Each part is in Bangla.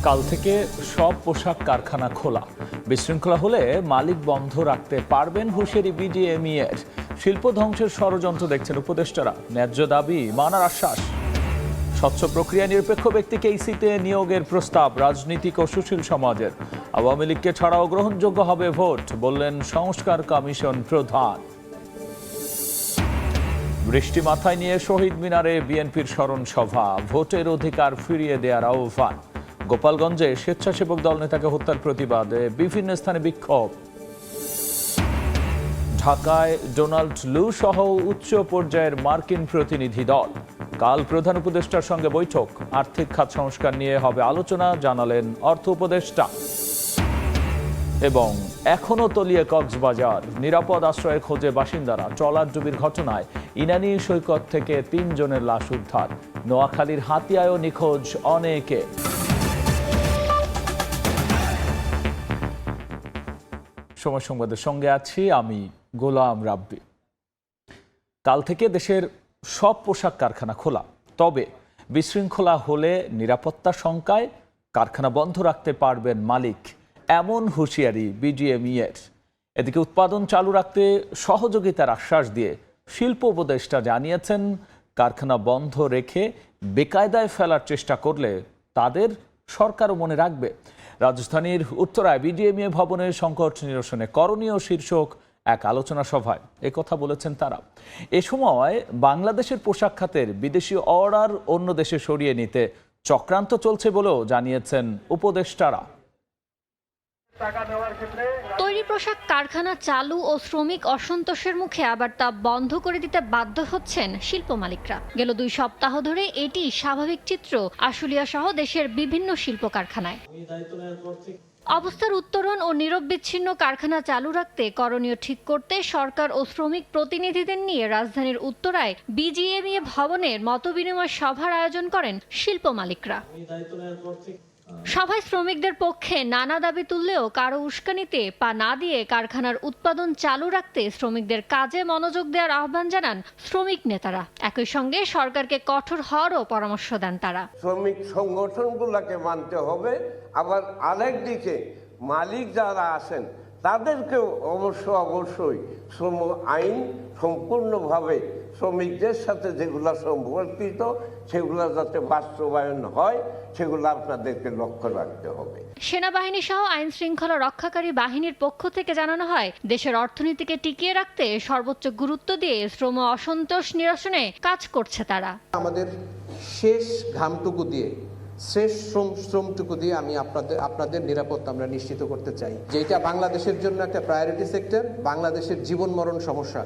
কাল থেকে সব পোশাক কারখানা খোলা। বিশৃঙ্খলা হলে মালিক বন্ধ রাখতে পারবেন হুঁশিয়ারি বিজিএমইএর। শিল্প ধ্বংসের ষড়যন্ত্র দেখছেন উপদেষ্টারা, ন্যায্য দাবি মানার আশ্বাস। স্বচ্ছ প্রক্রিয়া নিরপেক্ষ ব্যক্তিকে ইসিতে নিয়োগের প্রস্তাব রাজনীতিক ও সুশীল সমাজের। আওয়ামী লীগকে ছাড়াও গ্রহণযোগ্য হবে ভোট, বললেন সংস্কার কমিশন প্রধান। বৃষ্টি মাথায় নিয়ে শহীদ মিনারে বিএনপির স্মরণ সভা, ভোটের অধিকার ফিরিয়ে দেওয়ার আহ্বান। গোপালগঞ্জে স্বেচ্ছাসেবক দল নেতাকে হত্যার প্রতিবাদে বিভিন্ন স্থানে বিক্ষোভ। ঢাকায় ডোনাল্ড লু সহ উচ্চ পর্যায়ের মার্কিন প্রতিনিধি দল। কাল প্রধান উপদেষ্টার সঙ্গে বৈঠক, আর্থিক খাত সংস্কার নিয়ে হবে আলোচনা, জানালেন অর্থ উপদেষ্টা। এবং এখনও তলিয়ে কক্সবাজার, নিরাপদ আশ্রয়ের খোঁজে বাসিন্দারা। ট্রলারডুবির ঘটনায় ইনানী সৈকত থেকে ৩ জনের লাশ উদ্ধার। নোয়াখালীর হাতিয়ায়ও নিখোঁজ অনেকে। সময় সংবাদের সঙ্গে আছি আমি গোলাম রাব্বি। কাল থেকে দেশের সব পোশাক কারখানা খোলা, তবে বিশৃঙ্খলা হলে নিরাপত্তা শঙ্কায় কারখানা বন্ধ রাখতে পারবেন মালিক, এমন হুঁশিয়ারি বিজিএমইএর। এদিকে উৎপাদন চালু রাখতে সহযোগিতার আশ্বাস দিয়ে শিল্প উপদেষ্টা জানিয়েছেন, কারখানা বন্ধ রেখে বেকায়দায় ফেলার চেষ্টা করলে তাদের সরকারও মনে রাখবে। রাজধানীর উত্তরায় বিজিএমইএ ভবনের সংকট নিরসনে করণীয় শীর্ষক এক আলোচনা সভায় একথা বলেছেন তারা। এ সময় বাংলাদেশের পোশাক খাতের বিদেশি অর্ডার অন্য দেশে সরিয়ে নিতে চক্রান্ত চলছে বলেও জানিয়েছেন উপদেষ্টারা। তৈরি পোশাক কারখানা চালু ও শ্রমিক অসন্তোষের মুখে আবার তা বন্ধ করে দিতে বাধ্য হচ্ছেন শিল্প মালিকরা। গেল 2 সপ্তাহ ধরে এটি স্বাভাবিক চিত্র আশুলিয়া সহ দেশের বিভিন্ন শিল্প কারখানায়। অবস্থার উত্তরণ ও নিরবচ্ছিন্ন কারখানা চালু রাখতে করণীয় ঠিক করতে সরকার ও শ্রমিক প্রতিনিধিদের নিয়ে রাজধানীর উত্তরায় বিজিএমইএ ভবনের মতবিনিময় সভার আয়োজন করেন শিল্প মালিকরা। সভায় শ্রমিকদের পক্ষে নানা দাবি তুললেও কারো উস্কানিতে পা না দিয়ে কারখানার উৎপাদন চালু রাখতে শ্রমিকদের কাজে মনোযোগ দেওয়ার আহ্বান জানান শ্রমিক নেতারা। একই সঙ্গে সরকারকে কঠোর হওয়ারও পরামর্শ দেন তারা। শ্রমিক সংগঠনগুলোকে মানতে হবে, আবার আরেকদিকে মালিক যারা আছেন তাদেরকেও অবশ্যই শ্রম আইন সম্পূর্ণভাবে শ্রমিকদের সাথে যেগুলো সম্পর্কিত সেগুলো যাতে বাস্তবায়ন হয় সেগুলো আপনাদেরকে লক্ষ্য রাখতে হবে। সেনাবাহিনী সহ আইন শৃঙ্খলা রক্ষাকারী বাহিনীর পক্ষ থেকে জানানো হয়, দেশের অর্থনীতিকে টিকিয়ে রাখতে সর্বোচ্চ গুরুত্ব দিয়ে শ্রম অসন্তোষ নিরসনে কাজ করছে তারা। আমাদের শেষ ঘামটুকু দিয়ে, শেষ শ্রমটুকু দিয়ে আমি আপনাদের নিরাপত্তা আমরা নিশ্চিত করতে চাই, যেটা বাংলাদেশের জন্য একটা প্রায়োরিটি সেক্টর, বাংলাদেশের জীবন মরণ সমস্যা।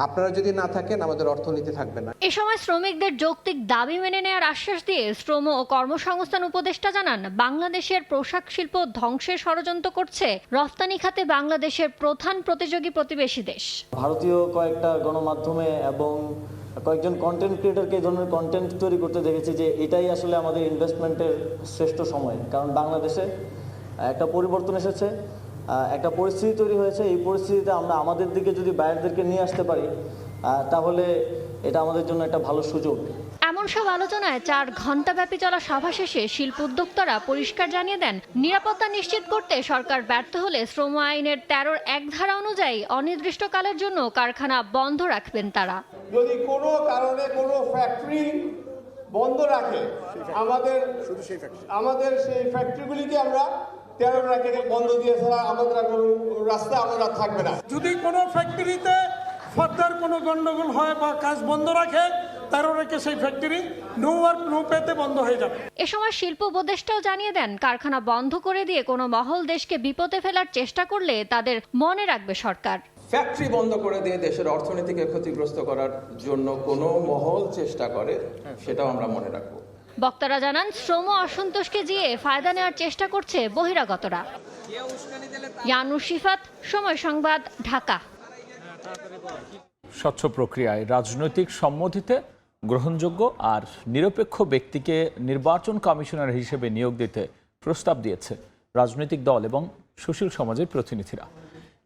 আপনারা যদি না থাকেন আমাদের অর্থনীতি থাকবে না। এ সময় শ্রমিকদের যৌক্তিক দাবি মেনে নেওয়ার আশ্বাস দিয়ে শ্রম ও কর্মসংস্থান উপদেষ্টা জানান, বাংলাদেশের পোশাক শিল্প ধ্বংসের ষড়যন্ত্র করছে রফতানি খাতে বাংলাদেশের প্রধান প্রতিযোগী প্রতিবেশী দেশ। ভারতীয় কয়েকটা গণমাধ্যমে এবং কয়েকজন কন্টেন্ট ক্রিয়েটরকে এই ধরনের কন্টেন্ট তৈরি করতে দেখেছি যে এটাই আসলে আমাদের ইনভেস্টমেন্টের শ্রেষ্ঠ সময়। কারণ বাংলাদেশে একটা পরিবর্তন এসেছে, একটা পরিস্থিতি তৈরি হয়েছে। এই পরিস্থিতিতে আমরা আমাদের দিকে যদি বাইরেদেরকে নিয়ে আসতে পারি তাহলে এটা আমাদের জন্য একটা ভালো সুযোগ। এমন সব আলোচনায় 4 ঘণ্টাব্যাপী চলা সভা শেষে শিল্প উদ্যোক্তারা পরিষ্কার জানিয়ে দেন, নিরাপত্তা নিশ্চিত করতে সরকার ব্যর্থ হলে শ্রম আইনের 13-র 1 ধারা অনুযায়ী অনির্দিষ্টকালের জন্য কারখানা বন্ধ রাখবেন তারা। যদি কোনো কারণে কোনো ফ্যাক্টরি বন্ধ রাখে, আমাদের সেই ফ্যাক্টরিগুলিকে আমরা 13 রাখে বন্ধ দিয়ে ছাড়া আমাদের কোনো রাস্তা আমরা থাকবে না। যদি কোনো ফ্যাক্টরিতে ফার্দার কোনো গন্ডগোল হয় বা কাজ বন্ধ রাখে, তারপরে সেই ফ্যাক্টরি নো ওয়ার্ক নো পেতে বন্ধ হয়ে যাবে। এ সময় শিল্প উপদেষ্টাও জানিয়ে দেন, কারখানা বন্ধ করে দিয়ে কোনো মহল দেশকে বিপদে ফেলার চেষ্টা করলে তাদের মনে রাখবে সরকার। ফ্যাক্টরি বন্ধ করে দিয়ে দেশের অর্থনীতিকে ক্ষতিগ্রস্ত করার জন্য কোনো মহল চেষ্টা করে, সেটাও আমরা মনে রাখবো। বক্তারা জানান, শ্রম অসন্তোষকে জিয়ে ফায়দা নেওয়ার চেষ্টা করছে বহিরাগতরা। ইয়ানুর শিফাত, সময় সংবাদ, ঢাকা। স্বচ্ছ প্রক্রিয়ায় রাজনৈতিক সম্মতিতে গ্রহণযোগ্য আর নিরপেক্ষ ব্যক্তিকে নির্বাচন কমিশনার হিসেবে নিয়োগ দিতে প্রস্তাব দিয়েছে রাজনৈতিক দল এবং সুশীল সমাজের প্রতিনিধিরা।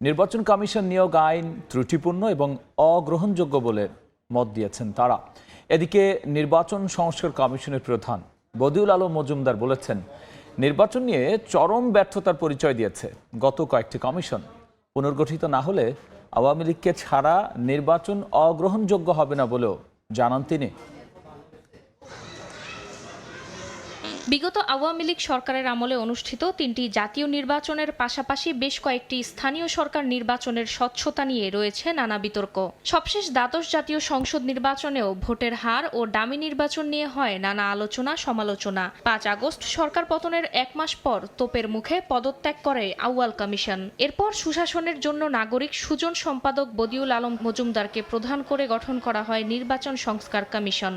নির্বাচন কমিশন নিয়োগ আইন ত্রুটিপূর্ণ এবং অগ্রহণযোগ্য বলে মত দিয়েছেন তারা। এদিকে নির্বাচন সংস্কার কমিশনের প্রধান বদিউল আলম মজুমদার বলেছেন, নির্বাচন নিয়ে চরম ব্যর্থতার পরিচয় দিয়েছে গত কয়েকটি কমিশন। পুনর্গঠিত না হলে আওয়ামী লীগকে ছাড়া নির্বাচন অগ্রহণযোগ্য হবে না বলেও জানান তিনি। বিগত আওয়ামী লীগ সরকারের আমলে অনুষ্ঠিত 3টি জাতীয় নির্বাচনের পাশাপাশি বেশ কয়েকটি স্থানীয় সরকার নির্বাচনের স্বচ্ছতা নিয়ে রয়েছে নানা বিতর্ক। সবশেষ দ্বাদশ জাতীয় সংসদ নির্বাচনেও ভোটের হার ও ডামি নির্বাচন নিয়ে হয় নানা আলোচনা সমালোচনা। 5 আগস্ট সরকার পতনের 1 মাস পর তোপের মুখে পদত্যাগ করে আউয়াল কমিশন। এরপর সুশাসনের জন্য নাগরিক সুজন সম্পাদক বদিউল আলম মজুমদারকে প্রধান করে গঠন করা হয় নির্বাচন সংস্কার কমিশন।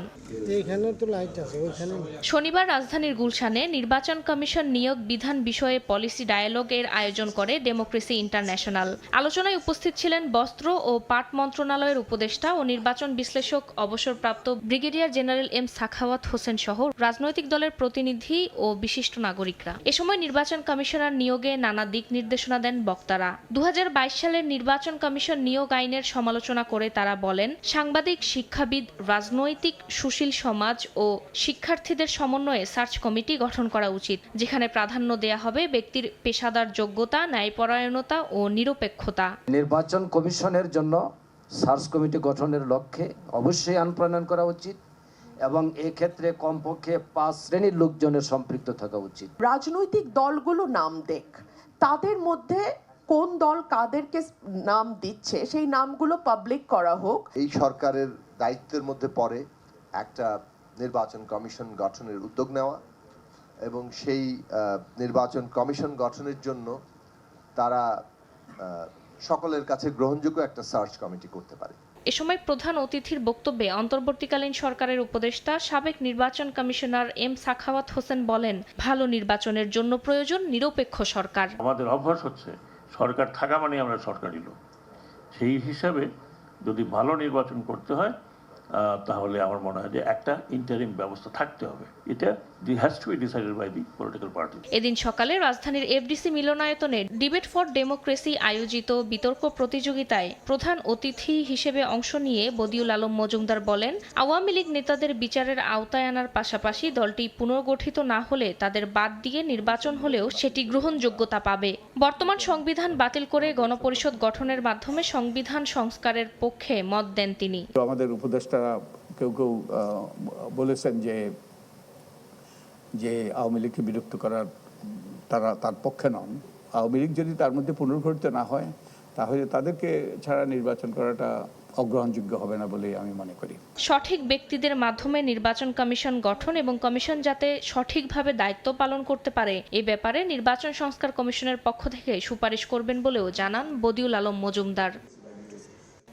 শনিবার রাজধানীর গুলশানে নির্বাচন কমিশন নিয়োগ বিধান বিষয়ে পলিসি ডায়ালগ এর আয়োজন করে ডেমোক্রেসি ইন্টারন্যাশনাল। আলোচনায় উপস্থিত ছিলেন বস্ত্র ও পাট মন্ত্রণালয়ের উপদেষ্টা ও নির্বাচন বিশ্লেষক অবসরপ্রাপ্ত brigadier general M Sakhawat Hossain সহ রাজনৈতিক দলের প্রতিনিধি ও বিশিষ্ট নাগরিকরা। এ সময় নির্বাচন কমিশনার নিয়োগে নানা দিক নির্দেশনা দেন বক্তারা। 2022 সালের নির্বাচন কমিশন নিয়োগ আইনের সমালোচনা করে তারা বলেন, সাংবাদিক, শিক্ষাবিদ, রাজনৈতিক, সুশীল সমাজ ও শিক্ষার্থীদের সমন্বয়ে সার্চ কমিটি গঠন করা উচিত, যেখানে প্রাধান্য দেয়া হবে ব্যক্তির পেশাদার যোগ্যতা, ন্যায়পরায়ণতা ও নিরপেক্ষতা। নির্বাচন কমিশনের জন্য সার্চ কমিটি গঠনের লক্ষ্যে অবশ্যই আইন প্রণয়ন করা উচিত এবং এই ক্ষেত্রে কমপক্ষে 5 শ্রেণীর লোকজনের সম্পৃক্ত থাকা উচিত। রাজনৈতিক দলগুলো নাম দেখ, তাদের মধ্যে কোন দল কাদেরকে নাম দিচ্ছে সেই নামগুলো পাবলিক করা হোক। এই সরকারের দায়িত্বের মধ্যে পড়ে একটা নির্বাচন কমিশন গঠনের উদ্যোগ নেওয়া এবং সেই নির্বাচন কমিশন গঠনের জন্য তারা সকলের কাছে গ্রহণযোগ্য একটা সার্চ কমিটি করতে পারে। এ সময় প্রধান অতিথির বক্তব্যে অন্তর্বর্তীকালীন সরকারের উপদেষ্টা সাবেক নির্বাচন কমিশনার এম সাখাওয়াত হোসেন বলেন, ভালো নির্বাচনের জন্য প্রয়োজন নিরপেক্ষ সরকার। আমাদের অভ্যাস হচ্ছে সরকার থাকা মানে আমরা সরকারি লোক। সেই হিসাবে যদি ভালো নির্বাচন করতে হয় তাহলে আমার মনে হয় যে একটা ইন্টারিম ব্যবস্থা থাকতে হবে। এটা has to be decided by the political party. এদিন সকালে রাজধানীর এফডিসি মিলনায়তনে ডিবেট ফর ডেমোক্রেসি আয়োজিত বিতর্ক প্রতিযোগিতায় প্রধান অতিথি হিসেবে অংশ নিয়ে বদিউল আলম মজুমদার বলেন, আওয়ামী লীগ নেতাদের বিচারের আওতায় আনার পাশাপাশি দলটি পুনর্গঠিত না হলে তাদের বাদ দিয়ে নির্বাচন হলেও সেটি গ্রহণযোগ্যতা পাবে। বর্তমান সংবিধান বাতিল করে গণপরিষদ গঠনের মাধ্যমে সংবিধান সংস্কারের পক্ষে মত দেন তিনি। আমাদের উপদেষ্টারা কেউ কেউ বলেছেন যে আওয়ামী লীগকে বিলুপ্ত করার তার পক্ষে নন। আওয়ামী লীগ যদি তার মধ্যে পুনর্গঠিত না হয় তাহলে তাদেরকে ছাড়া নির্বাচন করাটা অগ্রহণযোগ্য হবে না বলে আমি মনে করি। সঠিক ব্যক্তিদের মাধ্যমে নির্বাচন কমিশন গঠন এবং কমিশন যাতে সঠিকভাবে দায়িত্ব পালন করতে পারে এ ব্যাপারে নির্বাচন সংস্কার কমিশনের পক্ষ থেকে সুপারিশ করবেন বলেও জানান বদিউল আলম মজুমদার।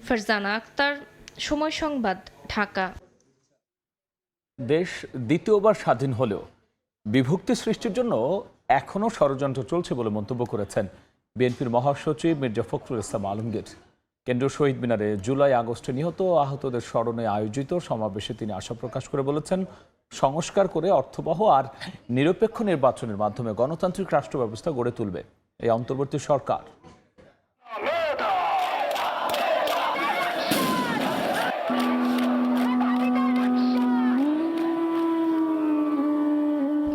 ফারজানা আক্তার, সময় সংবাদ, ঢাকা। দেশ দ্বিতীয়বার স্বাধীন হলেও বিভক্তি সৃষ্টির জন্য এখনও ষড়যন্ত্র চলছে বলে মন্তব্য করেছেন বিএনপির মহাসচিব মির্জা ফখরুল ইসলাম আলমগীর। কেন্দ্রীয় শহীদ মিনারে জুলাই আগস্টে নিহত ও আহতদের স্মরণে আয়োজিত সমাবেশে তিনি আশা প্রকাশ করে বলেছেন, সংস্কার করে অর্থবহ আর নিরপেক্ষ নির্বাচনের মাধ্যমে গণতান্ত্রিক রাষ্ট্র ব্যবস্থা গড়ে তুলবে এই অন্তর্বর্তী সরকার।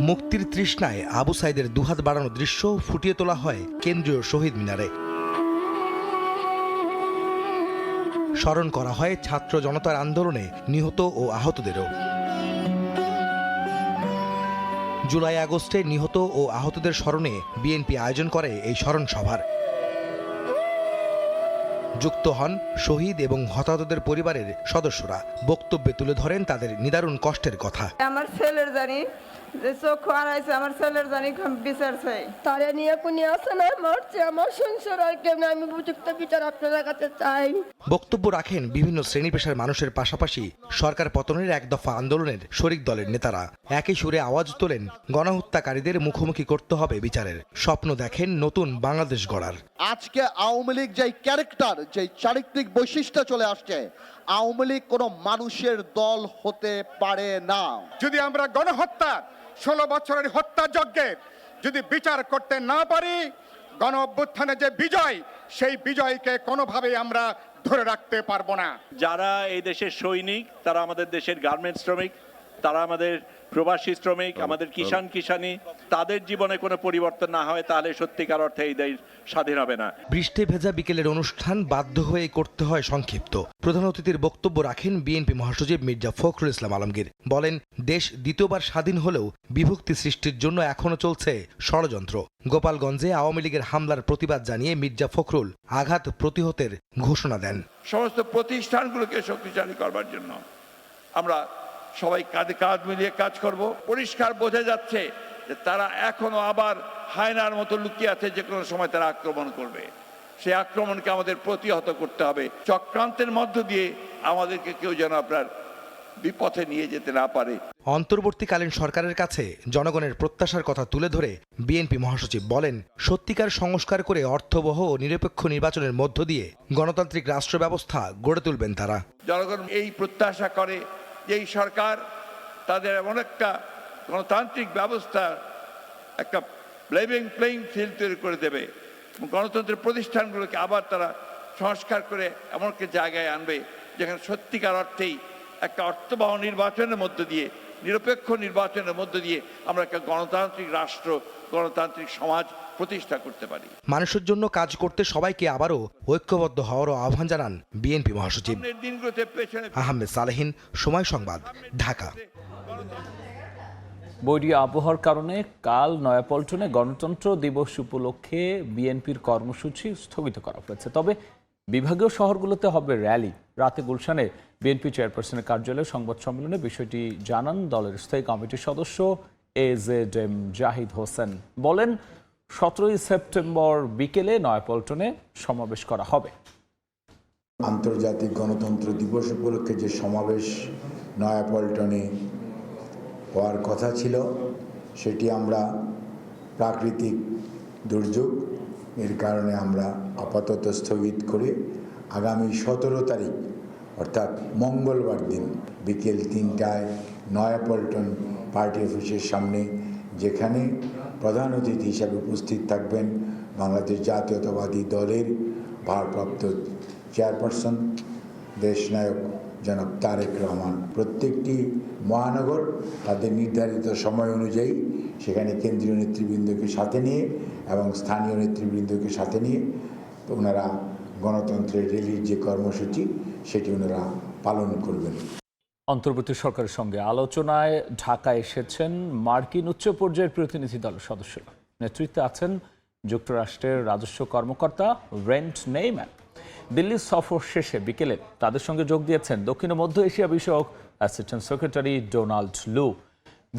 মুক্তির তৃষ্ণায় আবু সাইদের দুহাত বাড়ানো দৃশ্য ফুটিয়ে তোলা হয় কেন্দ্রীয় শহীদ মিনারে। স্মরণ করা হয় ছাত্র জনতার আন্দোলনে নিহত ও আহতদেরও। জুলাই আগস্টে নিহত ও আহতদের স্মরণে বিএনপি আয়োজন করে এই স্মরণ সভার। যুক্ত হন শহীদ এবং হতাহতদের পরিবারের সদস্যরা। বক্তব্যে তুলে ধরেন তাদের নিদারুণ কষ্টের কথা। আমার ছেলের জানি যে চোখ হারাইছে, আমার ছেলের জানি বিচার চাই। তারে নিয়ে কোনি আছে না মরছে আমার সংসার, আর কেন আমি উপযুক্ত বিচার আপনার কাছে চাই। বক্তব্য রাখেন বিভিন্ন শ্রেণী পেশার মানুষের পাশাপাশি সরকার পতনের এক দফা আন্দোলনের শরিক দলের নেতারা। একই সুরে আওয়াজ তোলেন, গণহত্যাকারীদের মুখোমুখি করতে হবে বিচারের। স্বপ্ন দেখেন নতুন বাংলাদেশ গড়ার। আজকে আওয়ামী লীগ যেই ক্যারেক্টার, যেই চারিত্রিক বৈশিষ্ট্য চলে আসছে, আওয়ামী লীগ কোনো মানুষের দল হতে পারে না। যদি আমরা গণহত্যা 16 বছরের হত্যাযজ্ঞের যদি বিচার করতে না পারি, গণ অভ্যুত্থানের যে বিজয়, সেই বিজয়কে কোনোভাবেই আমরা ধরে রাখতে পারবো না। যারা এই দেশের সৈনিক, তারা আমাদের দেশের গার্মেন্টস শ্রমিক, তারা আমাদের প্রবাসী শ্রমিক, আমাদের কিষানি, তাদের জীবনে কোনো পরিবর্তন না হয় তাহলে সত্যিকার অর্থে এই দেশ স্বাধীন হবে না। বৃষ্টি ভেজা বিকেলের অনুষ্ঠান বাধ্য হয়ে করতে হয় সংক্ষিপ্ত। প্রধান অতিথির বক্তব্য রাখেন বিএনপি মহাসচিব মির্জা ফখরুল ইসলাম আলমগীর। বলেন, দেশ দ্বিতীয়বার স্বাধীন হলেও বিভক্তি সৃষ্টির জন্য এখনো চলছে ষড়যন্ত্র। গোপালগঞ্জে আওয়ামী লীগের হামলার প্রতিবাদ জানিয়ে মির্জা ফখরুল আঘাত প্রতিহতের ঘোষণা দেন। সমস্ত প্রতিষ্ঠানগুলোকে শক্তিশালী করবার জন্য আমরা সবাই কাঁধে কাঁধ মিলিয়ে কাজ করব। পরিষ্কার বোঝা যাচ্ছে যে তারা এখনো আবার হায়নার মতো লুকিয়ে আছে, যে কোনো সময় তারা আক্রমণ করবে। সেই আক্রমণকে আমাদের প্রতিহত করতে হবে। চক্রান্তের মধ্য দিয়ে আমাদেরকে কেউ যেন আপনার বিপথে নিয়ে যেতে না পারে। অন্তর্বর্তীকালীন সরকারের কাছে জনগণের প্রত্যাশার কথা তুলে ধরে বিএনপি মহাসচিব বলেন, সত্যিকার সংস্কার করে অর্থবহ ও নিরপেক্ষ নির্বাচনের মধ্য দিয়ে গণতান্ত্রিক রাষ্ট্র ব্যবস্থা গড়ে তুলবেন তারা। জনগণ এই প্রত্যাশা করে যে এই সরকার তাদের এমন একটা গণতান্ত্রিক ব্যবস্থা, একটা প্লেইং ফিল্ড তৈরি করে দেবে। গণতন্ত্রের প্রতিষ্ঠানগুলোকে আবার তারা সংস্কার করে এমন একটা জায়গায় আনবে যেখানে সত্যিকার অর্থেই একটা অর্থবহ নির্বাচনের মধ্য দিয়ে, নিরপেক্ষ নির্বাচনের মধ্য দিয়ে আমরা একটা গণতান্ত্রিক রাষ্ট্র, গণতান্ত্রিক সমাজ প্রতিষ্ঠা করতে পারি। মানুষের জন্য কাজ করতে সবাইকে আবারও ঐক্যবদ্ধ হওয়ারও আহ্বান জানান বিএনপি মহাসচিব। আহমেদ সালেহিন, সময় সংবাদ, ঢাকা। বৈরী আবহাওয়ার কারণে কাল নয়াপল্টনে গণতন্ত্র দিবস উপলক্ষে বিএনপির কর্মসূচি স্থগিত করা হয়েছে। তবে বিভাগীয় শহরগুলোতে হবে র্যালি। রাতে গুলশানে বিএনপি চেয়ারপারসনের কার্যালয়ে সংবাদ সম্মেলনে বিষয়টি জানান দলের স্থায়ী কমিটির সদস্য AZM জাহিদ হোসেন। বলেন, 17 সেপ্টেম্বর বিকেলে নয়াপল্টনে সমাবেশ করা হবে। আন্তর্জাতিক গণতন্ত্র দিবস উপলক্ষে যে সমাবেশ নয়াপল্টনে হওয়ার কথা ছিল, সেটি আমরা প্রাকৃতিক দুর্যোগ এর কারণে আমরা আপাতত স্থগিত করে আগামী 17 তারিখ অর্থাৎ মঙ্গলবার দিন বিকেল 3টায় নয়াপল্টন পার্টি অফিসের সামনে, যেখানে প্রধান অতিথি হিসাবে উপস্থিত থাকবেন বাংলাদেশ জাতীয়তাবাদী দলের ভারপ্রাপ্ত চেয়ারপারসন দেশনায়ক জনাব তারেক রহমান। প্রত্যেকটি মহানগর তাদের নির্ধারিত সময় অনুযায়ী সেখানে কেন্দ্রীয় নেতৃবৃন্দকে সাথে নিয়ে এবং স্থানীয় নেতৃবৃন্দকে সাথে নিয়ে ওনারা গণতন্ত্রের র্যালির যে কর্মসূচি সেটি ওনারা পালন করবেন। অন্তর্বর্তী সরকারের সঙ্গে আলোচনায় ঢাকায় এসেছেন মার্কিন উচ্চ পর্যায়ের প্রতিনিধি দলের সদস্যরা। নেতৃত্বে আছেন যুক্তরাষ্ট্রের রাজস্ব কর্মকর্তা ব্রেন্ট নেইম্যান। দিল্লি সফর শেষে বিকেলে তাদের সঙ্গে যোগ দিয়েছেন দক্ষিণ ও মধ্য এশিয়া বিষয়ক অ্যাসিস্ট্যান্ট সেক্রেটারি ডোনাল্ড লু।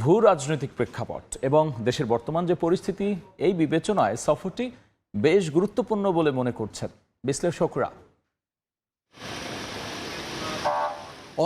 ভূ রাজনৈতিক প্রেক্ষাপট এবং দেশের বর্তমান যে পরিস্থিতি, এই বিবেচনায় সফরটি বেশ গুরুত্বপূর্ণ বলে মনে করছেন বিশ্লেষকরা।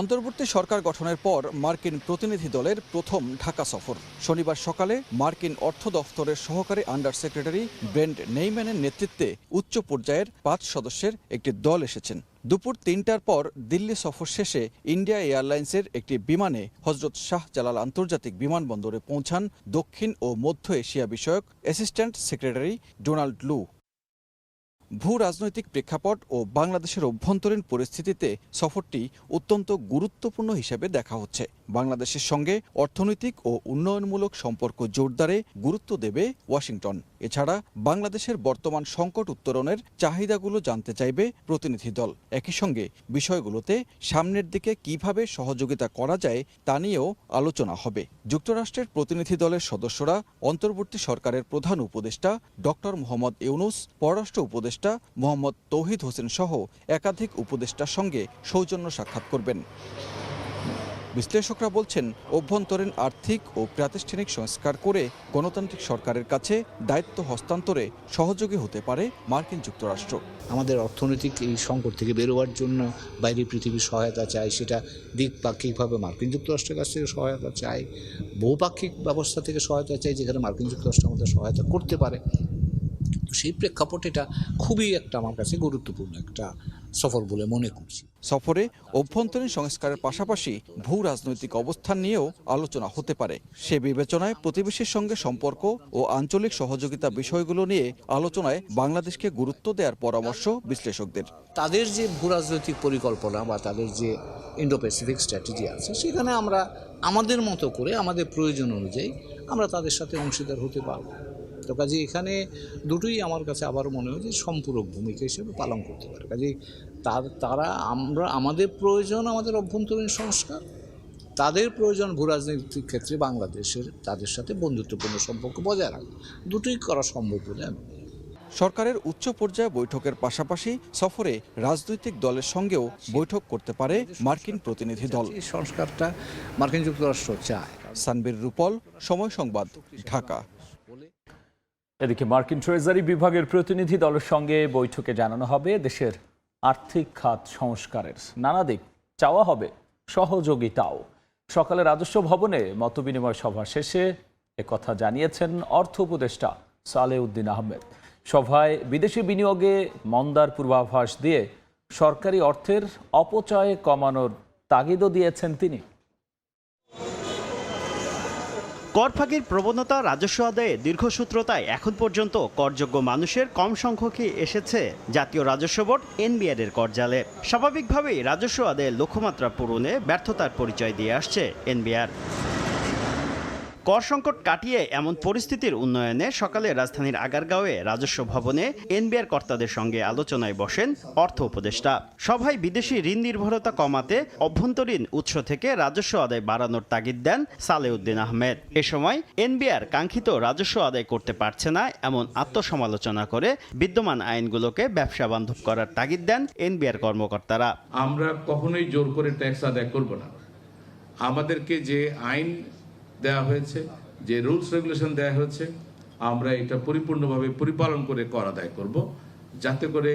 অন্তর্বর্তী সরকার গঠনের পর মার্কিন প্রতিনিধি দলের প্রথম ঢাকা সফর। শনিবার সকালে মার্কিন অর্থ দফতরের সহকারী আন্ডার সেক্রেটারি ব্রেন্ট নেইম্যানের নেতৃত্বে উচ্চ পর্যায়ের 5 সদস্যের একটি দল এসেছেন। দুপুর 3টার পর দিল্লি সফর শেষে ইন্ডিয়া এয়ারলাইন্সের একটি বিমানে হজরত শাহজালাল আন্তর্জাতিক বিমানবন্দরে পৌঁছান দক্ষিণ ও মধ্য এশিয়া বিষয়ক অ্যাসিস্ট্যান্ট সেক্রেটারি ডোনাল্ড লু। ভূ রাজনৈতিক প্রেক্ষাপট ও বাংলাদেশের অভ্যন্তরীণ পরিস্থিতিতে সফরটি অত্যন্ত গুরুত্বপূর্ণ হিসেবে দেখা হচ্ছে। বাংলাদেশের সঙ্গে অর্থনৈতিক ও উন্নয়নমূলক সম্পর্ক জোরদারে গুরুত্ব দেবে ওয়াশিংটন। এছাড়া বাংলাদেশের বর্তমান সংকট উত্তরণের চাহিদাগুলো জানতে চাইবে প্রতিনিধি দল। একই সঙ্গে বিষয়গুলোতে সামনের দিকে কিভাবে সহযোগিতা করা যায় তা নিয়েও আলোচনা হবে। যুক্তরাষ্ট্রের প্রতিনিধি দলের সদস্যরা অন্তর্বর্তী সরকারের প্রধান উপদেষ্টা ডক্টর মোহাম্মদ ইউনুস, পররাষ্ট্র উপদেষ্টা মোহাম্মদ তৌহিদ হোসেন সহ একাধিক উপদেষ্টার সঙ্গে সৌজন্য সাক্ষাৎ করবেন। বিশ্লেষকরা বলছেন, অভ্যন্তরীণ আর্থিক ও প্রাতিষ্ঠানিক সংস্কার করে গণতান্ত্রিক সরকারের কাছে দায়িত্ব হস্তান্তরে সহযোগী হতে পারে মার্কিন যুক্তরাষ্ট্র। আমাদের অর্থনৈতিক এই সংকট থেকে বেরোবার জন্য বাইরে পৃথিবীর সহায়তা চাই, সেটা দ্বিপাক্ষিকভাবে মার্কিন যুক্তরাষ্ট্রের কাছ থেকে সহায়তা চাই, বহুপাক্ষিক ব্যবস্থা থেকে সহায়তা চাই, যেখানে মার্কিন যুক্তরাষ্ট্র আমাদের সহায়তা করতে পারে। তো সেই প্রেক্ষাপট এটা খুবই একটা আমার কাছে গুরুত্বপূর্ণ একটা সফর বলে মনে করছি। সফরে অভ্যন্তরীণ সংস্কারের পাশাপাশি ভূ রাজনৈতিক অবস্থান নিয়েও আলোচনা হতে পারে। সে বিবেচনায় প্রতিবেশীর সঙ্গে সম্পর্ক ও আঞ্চলিক সহযোগিতা বিষয়গুলো নিয়ে আলোচনায় বাংলাদেশকে গুরুত্ব দেওয়ার পরামর্শ বিশ্লেষকদের। তাদের যে ভূ রাজনৈতিক পরিকল্পনা বা তাদের যে ইন্ডো প্যাসিফিক স্ট্র্যাটেজি আছে, সেখানে আমরা আমাদের মতো করে আমাদের প্রয়োজন অনুযায়ী আমরা তাদের সাথে অংশীদার হতে পারবো। তো কাজে এখানে দুটোই আমার কাছে আবারও মনে হয় যে সম্পূরক ভূমিকা হিসেবে পালন করতে পারে। কাজে তারা আমাদের প্রয়োজন আমাদের অভ্যন্তরীণ সংস্কার, তাদের প্রয়োজন ভূ রাজনৈতিক ক্ষেত্রে বাংলাদেশের তাদের সাথে বন্ধুত্বপূর্ণ সম্পর্ক বজায় রাখা, দুটোই করা সম্ভব বলে আমি। সরকারের উচ্চ পর্যায়ে বৈঠকের পাশাপাশি সফরে রাজনৈতিক দলের সঙ্গেও বৈঠক করতে পারে মার্কিন প্রতিনিধি দল। সংস্কারটা মার্কিন যুক্তরাষ্ট্র চায়। সানবীর রূপল, সময় সংবাদ, ঢাকা। এদিকে মার্কিন ট্রেজারি বিভাগের প্রতিনিধি দলের সঙ্গে বৈঠকে জানানো হবে দেশের আর্থিক খাত সংস্কারের নানা দিক, চাওয়া হবে সহযোগিতাও। সকালে রাজস্ব ভবনে মতবিনিময় সভা শেষে একথা জানিয়েছেন অর্থ উপদেষ্টা সালেউদ্দিন আহমেদ। সভায় বিদেশি বিনিয়োগে মন্দার পূর্বাভাস দিয়ে সরকারি অর্থের অপচয় কমানোর তাগিদও দিয়েছেন তিনি। কর ফাঁকির প্রবণতা রাজস্ব আদায়ে দীর্ঘসূত্রতায় এখন পর্যন্ত করযোগ্য মানুষের কম সংখ্যকই এসেছে জাতীয় রাজস্ব বোর্ড এনবিআর এর করজালে। স্বাভাবিকভাবেই রাজস্ব আদায়ে লক্ষ্যমাত্রা পূরণে ব্যর্থতার পরিচয় দিয়ে আসছে এনবিআর। কর সংকট কাটিয়ে এমন পরিস্থিতির উন্নয়নে সকালে রাজধানীর আগারগাঁওয়ে রাজস্ব ভবনে এনবিআর কর্তাদের সঙ্গে আলোচনায় বসেন অর্থ উপদেষ্টা। সভায় বিদেশি ঋণ নির্ভরতা কমাতে অভ্যন্তরীণ উৎস থেকে রাজস্ব আদায় বাড়ানোর তাগিদ দেন সালেউদ্দিন আহমেদ। এ সময় এনবিআর কাঙ্ক্ষিত রাজস্ব আদায় করতে পারছে না এমন আত্মসমালোচনা করে বিদ্যমান আইনগুলোকে ব্যবসা বান্ধব করার তাগিদ দেন এনবিআর কর্মকর্তারা। আমরা কখনোই জোর করে ট্যাক্স আদায় করব না। আমাদেরকে যে আইন দেওয়া হয়েছে, যে রুলস রেগুলেশন দেওয়া হয়েছে, আমরা এটা পরিপূর্ণভাবে পরিপালন করে কর আদায় করব, যাতে করে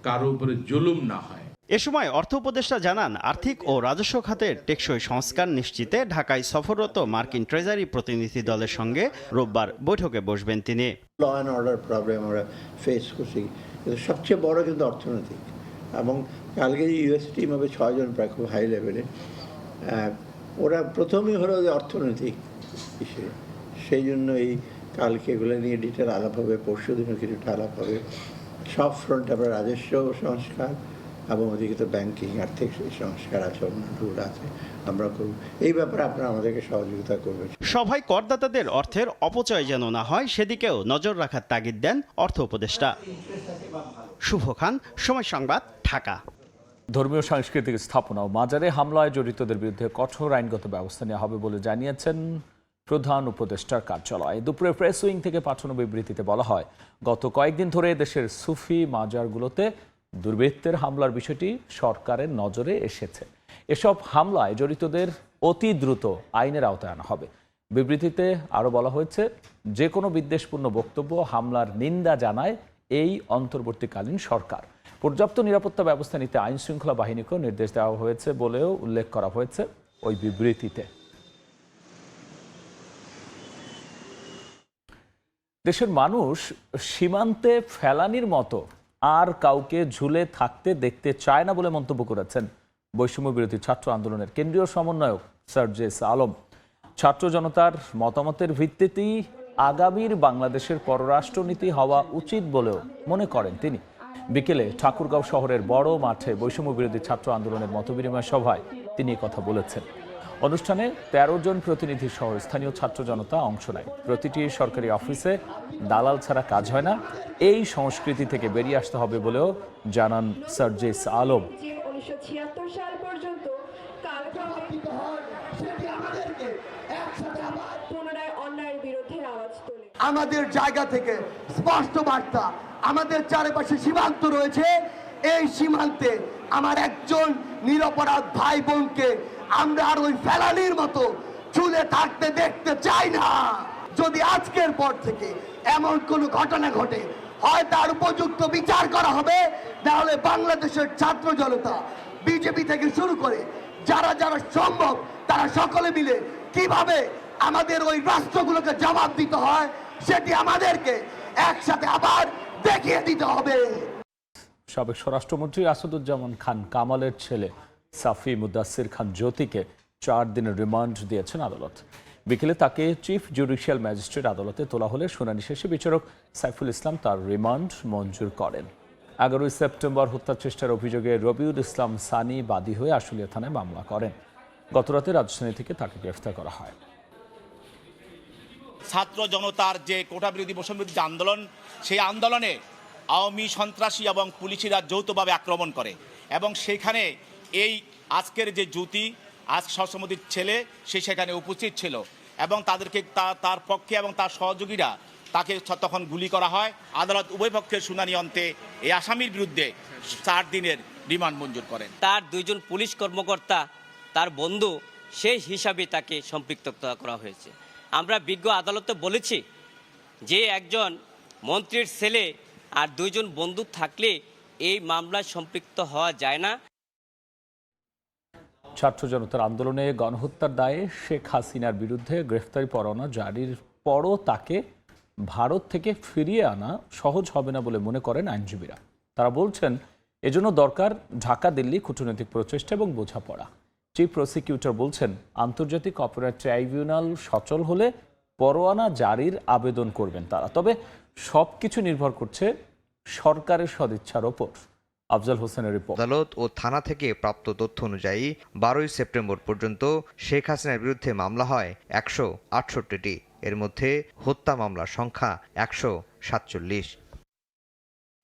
কারো উপরে জুলুম না হয়। এ সময় অর্থ উপদেষ্টা জানান, আর্থিক ও রাজস্ব খাতের টেকসই সংস্কার নিশ্চিতে ঢাকায় সফররত মার্কিন ট্রেজারি প্রতিনিধি দলের সঙ্গে রোববার বৈঠকে বসবেন তিনি। ল অ্যান্ড অর্ডার প্রবলেম আমরা ফেস করছি, কিন্তু সবচেয়ে বড় কিন্তু অর্থনৈতিক। এবং কালকে যে ইউএস টিম হবে 6 জন প্রায় খুব হাই লেভেলে, ওরা প্রথমেই হলো যে অর্থনৈতিক ইস্যু। সেই জন্য এই কালকে এগুলো নিয়ে ডিটেল আলাপ হবে, পরশু দিনও কিছুটা আলাপ হবে। সব ফ্রন্ট আমরা রাজস্ব সংস্কার এবং ওদিকে তো ব্যাংকিং আর্থিক সংস্কার আছে, অন্য রুল আছে, আমরা করব। এই ব্যাপারে আপনারা আমাদেরকে সহযোগিতা করবেন। সভায় করদাতাদের অর্থের অপচয় যেন না হয় সেদিকেও নজর রাখার তাগিদ দেন অর্থ উপদেষ্টা। শুভ খান, সময় সংবাদ, ঢাকা। ধর্মীয় সাংস্কৃতিক স্থাপনা ও মাজারে হামলায় জড়িতদের বিরুদ্ধে কঠোর আইনগত ব্যবস্থা নেওয়া হবে বলে জানিয়েছেন প্রধান উপদেষ্টার কার্যালয়। দুপুরে প্রেস উইং থেকে পাঠানো বিবৃতিতে বলা হয়, গত কয়েকদিন ধরে দেশের সুফি মাজারগুলোতে দুর্বৃত্তের হামলার বিষয়টি সরকারের নজরে এসেছে। এসব হামলায় জড়িতদের অতি দ্রুত আইনের আওতায় আনা হবে। বিবৃতিতে আরও বলা হয়েছে, যে কোনো বিদ্বেষপূর্ণ বক্তব্য হামলার নিন্দা জানায় এই অন্তর্বর্তীকালীন সরকার। পর্যাপ্ত নিরাপত্তা ব্যবস্থা নিতে আইন শৃঙ্খলা বাহিনীকেও নির্দেশ দেওয়া হয়েছে বলেও উল্লেখ করা হয়েছে ওই বিবৃতিতে। দেশের মানুষ সীমান্তে ফেলানির মতো আর কাউকে ঝুলে থাকতে দেখতে চায় না বলে মন্তব্য করেছেন বৈষম্য বিরোধী ছাত্র আন্দোলনের কেন্দ্রীয় সমন্বয়ক সার্জিস আলম। ছাত্র জনতার মতামতের ভিত্তিতেই আগামীর বাংলাদেশের পররাষ্ট্রনীতি হওয়া উচিত বলেও মনে করেন তিনি। বিকেলে ঠাকুরগাঁও শহরের বড় মাঠে বৈষম্য বিরোধী ছাত্র আন্দোলনের মতবিনিময় সভায় তিনি কথা বলেছেন। অনুষ্ঠানে 13 জন প্রতিনিধি সহ স্থানীয় ছাত্র জনতা অংশ নেয়। প্রতিটি সরকারি অফিসে দালাল ছাড়া কাজ হয় না, এই সংস্কৃতি থেকে বেরিয়ে আসতে হবে বলেও জানান সার্জিস আলম। 1976 সাল পর্যন্ত পুনরায় অন্যায়ের বিরুদ্ধে আওয়াজ তোলে। আমাদের জায়গা থেকে স্পষ্ট বার্তা, আমাদের চারপাশে সীমান্ত রয়েছে, এই সীমান্তে আমার একজন নিরপরাধ ভাই বোনকে আমরা আর ওই ফেলানির মতো ঝুলে থাকতে দেখতে চাই না। যদি আজকের পর থেকে এমন কোনো ঘটনা ঘটে, হয় তার উপযুক্ত বিচার করা হবে, তাহলে বাংলাদেশের ছাত্র জনতা বিজেপি থেকে শুরু করে যারা যারা সম্ভব তারা সকলে মিলে কিভাবে আমাদের ওই রাষ্ট্রগুলোকে জবাব দিতে হয় সেটি আমাদেরকে একসাথে আবার দেখিয়ে দিতে হবে। সাবেক স্বরাষ্ট্রমন্ত্রী আসাদুজ্জামান খান কামালের ছেলে সাফি মুদাসির খান জ্যোতিকে 4 দিনের রিমান্ড দিয়েছেন আদালত। বিকেলে তাকে চিফ জুডিশিয়াল ম্যাজিস্ট্রেট আদালতে তোলা হলে শুনানি শেষে বিচারক সাইফুল ইসলাম তার রিমান্ড মঞ্জুর করেন। 11 সেপ্টেম্বর হত্যা চেষ্টার অভিযোগে রবিউল ইসলাম সানি বাদী হয়ে আশুলিয়া থানায় মামলা করেন। গতরাতে রাজধানী থেকে তাকে গ্রেফতার করা হয়। ছাত্র জনতার যে কোটা বিরোধী বৈষম্য বিরোধী আন্দোলন, সেই আন্দোলনে আওয়ামী সন্ত্রাসী এবং পুলিশিরা যৌথভাবে আক্রমণ করে এবং সেখানে এই আজকের যে জ্যোতি আজ স্বরাষ্ট্রমন্ত্রীর ছেলে সে সেখানে উপস্থিত ছিল এবং তাদেরকে তার পক্ষে এবং তার সহযোগীরা তাকে তখন গুলি করা হয়। আদালত উভয় পক্ষের শুনানি অন্তে এই আসামির বিরুদ্ধে 4 দিনের রিমান্ড মঞ্জুর করেন। তার 2 জন পুলিশ কর্মকর্তা তার বন্ধু সেই হিসাবে তাকে সম্পৃক্ত করা হয়েছে। আমরা বিজ্ঞ আদালতে বলেছি যে একজন মন্ত্রীর ছেলে আর 2 জন বন্ধু থাকলে এই মামলায় সম্পৃক্ত হওয়া যায় না। ছাত্র জনতার আন্দোলনে গণহত্যার দায়ে শেখ হাসিনার বিরুদ্ধে গ্রেফতারি পরোয়ানা জারির পরও তাকে ভারত থেকে ফিরিয়ে আনা সহজ হবে না বলে মনে করেন আইনজীবীরা। তারা বলছেন এজন্য দরকার ঢাকা দিল্লি কূটনৈতিক প্রচেষ্টা এবং বোঝাপড়া। চিফ প্রসিকিউটর বলছেন আন্তর্জাতিক অপরাধ ট্রাইব্যুনাল সচল হলে পরোয়ানা জারির আবেদন করবেন তারা, তবে সবকিছু নির্ভর করছে সরকারের সদিচ্ছার ওপর। আফজাল হোসেনের রিপোর্ট। আদালত ও থানা থেকে প্রাপ্ত তথ্য অনুযায়ী 12 সেপ্টেম্বর পর্যন্ত শেখ হাসিনার বিরুদ্ধে মামলা হয় 168টি। এর মধ্যে হত্যা মামলার সংখ্যা 147।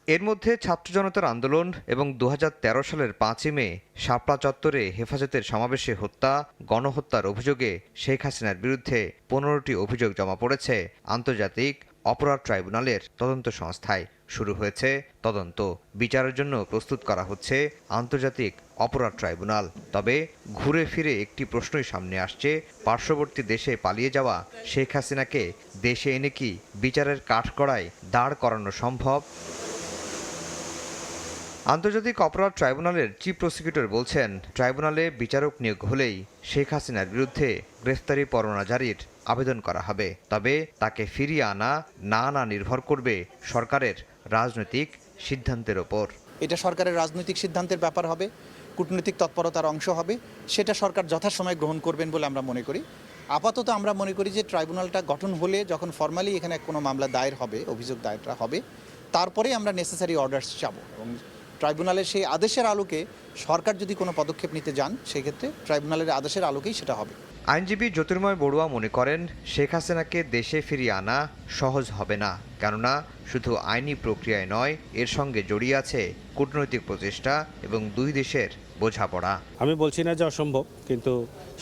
এর মধ্যে ছাত্র জনতার আন্দোলন এবং 2013 সালের 5 মে শাপলা চত্বরে হেফাজতের সমাবেশে হত্যা, গণহত্যার অভিযোগে শেখ হাসিনার বিরুদ্ধে 15টি অভিযোগ জমা পড়েছে আন্তর্জাতিক অপরাধ ট্রাইব্যুনালের তদন্ত সংস্থায়। শুরু হয়েছে তদন্ত। বিচারের জন্য প্রস্তুত করা হচ্ছে আন্তর্জাতিক অপরাধ ট্রাইব্যুনাল। তবে ঘুরে ফিরে একটি প্রশ্নই সামনে আসছে, পার্শ্ববর্তী দেশে পালিয়ে যাওয়া শেখ হাসিনাকে দেশে এনে কি বিচারের কাঠগড়ায় দাঁড় করানো সম্ভব? আন্তর্জাতিক অপরাধ ট্রাইব্যুনালের চিফ প্রসিকিউটর বলছেন ট্রাইব্যুনালে বিচারক নিয়োগ হলেই শেখ হাসিনার বিরুদ্ধে গ্রেফতারি পরোয়ানা জারির আবেদন করা হবে। তবে তাকে ফিরিয়ে আনা না নির্ভর করবে সরকারের রাজনৈতিক সিদ্ধান্তের ওপর। এটা সরকারের রাজনৈতিক সিদ্ধান্তের ব্যাপার হবে, কূটনৈতিক তৎপরতার অংশ হবে, সেটা সরকার যথাসময়ে গ্রহণ করবেন বলে আমরা মনে করি। আপাতত আমরা মনে করি যে ট্রাইব্যুনালটা গঠন হলে যখন ফর্মালি এখানে কোনো মামলা দায়ের হবে, অভিযোগ দায়েরটা হবে, তারপরে আমরা নেসেসারি অর্ডারস চাব এবং ট্রাইব্যুনালের সেই আদেশের আলোকে সরকার যদি কোনো পদক্ষেপ নিতে যান সেক্ষেত্রে ট্রাইব্যুনালের আদেশের আলোকেই সেটা হবে। আইনজীবী জ্যোতির্ময় বড়ুয়া মনে করেন শেখ হাসিনাকে দেশে ফিরিয়ে আনা সহজ হবে না, কেননা শুধু আইনি প্রক্রিয়ায় নয়, এর সঙ্গে জড়িয়ে আছে কূটনৈতিক প্রচেষ্টা এবং 2 দেশের বোঝাপড়া। আমি বলছি না যে অসম্ভব, কিন্তু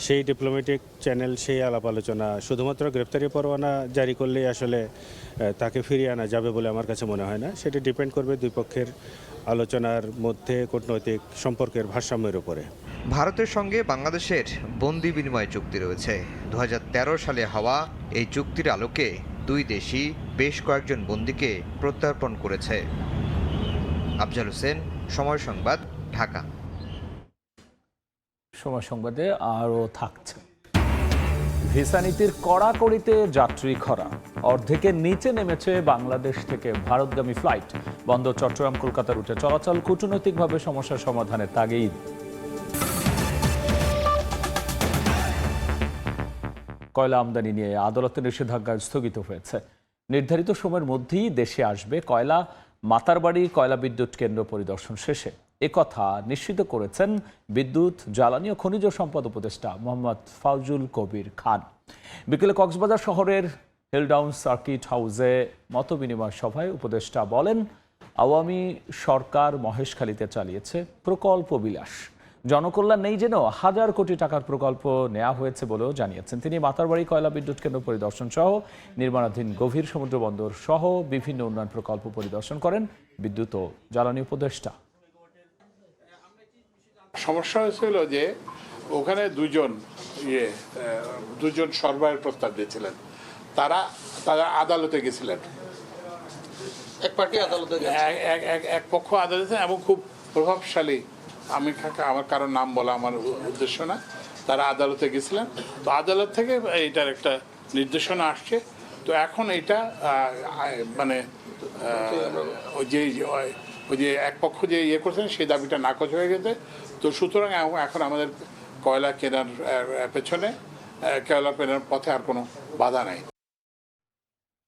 সেই ডিপ্লোম্যাটিক চ্যানেল, সেই আলাপ আলোচনা শুধুমাত্র গ্রেপ্তারি পরোয়ানা জারি করলেই আসলে তাকে ফিরিয়ে আনা যাবে বলে আমার কাছে মনে হয় না। সেটা ডিপেন্ড করবে 2 পক্ষের আলোচনার মধ্যে কূটনৈতিক সম্পর্কের ভারসাম্যের উপরে। ভারতের সঙ্গে বাংলাদেশের বন্দি বিনিময় চুক্তি রয়েছে। 2013 সালে হওয়া এই চুক্তির আলোকে 2 দেশই বেশ কয়েকজন বন্দীকে প্রত্যর্পণ করেছে। আফজাল হোসেন, সময় সংবাদ, ঢাকা। সময় সংবাদে আরও থাকছে ভিসা নীতির কড়াকড়িতে যাত্রী খরা, অর্ধেকের নিচে নেমেছে বাংলাদেশ থেকে ভারতগামী ফ্লাইট, বন্ধ চট্টগ্রাম কলকাতা রুটে চলাচল, কূটনৈতিকভাবে সমস্যার সমাধানের তাগিদ। কয়লা আমদানি নিয়ে আদালতের নিষেধাজ্ঞা স্থগিত হয়েছে। নির্ধারিত সময়ের মধ্যেই দেশে আসবে কয়লা। মাতারবাড়ি কয়লা বিদ্যুৎ কেন্দ্র পরিদর্শন শেষে একথা নিশ্চিত করেছেন বিদ্যুৎ, জ্বালানি ও খনিজ সম্পদ উপদেষ্টা মোহাম্মদ ফাউজুল কবির খান। বিকেলে কক্সবাজার শহরের হিলডাউন সার্কিট হাউসে মতবিনিময় সভায় উপদেষ্টা বলেন, আওয়ামী সরকার মহেশখালীতে চালিয়েছে প্রকল্প বিলাস, জনকল্যাণ নেই যেন 1000 কোটি টাকার প্রকল্প নেওয়া হয়েছে বলেও জানিয়েছেন তিনি। মাতারবাড়ি কয়লা বিদ্যুৎ কেন্দ্র পরিদর্শন সহ নির্মাণাধীন গভীর সমুদ্র বন্দর সহ বিভিন্ন উন্নয়ন প্রকল্প পরিদর্শন করেন বিদ্যুৎ ও জ্বালানি উপদেষ্টা। সমস্যা হয়েছিল যে ওখানে দুজন সরবরাহের প্রস্তাব দিয়েছিলেন, তারা আদালতে গেছিলেন, এক পক্ষ আদালতে, এবং খুব প্রভাবশালী, আমি আমার কারোর নাম বলা আমার উদ্দেশ্য না, তারা আদালতে গেছিলেন। তো আদালত থেকে এইটার একটা নির্দেশনা আসছে। তো এখন এইটা মানে ওই যে ওই যে এক পক্ষ যে ইয়ে করছেন সেই দাবিটা নাকচ হয়ে গেছে। তো সুতরাং এখন আমাদের কয়লা কেনার পেছনে কয়লা কেনার পথে আর কোনো বাধা নাই।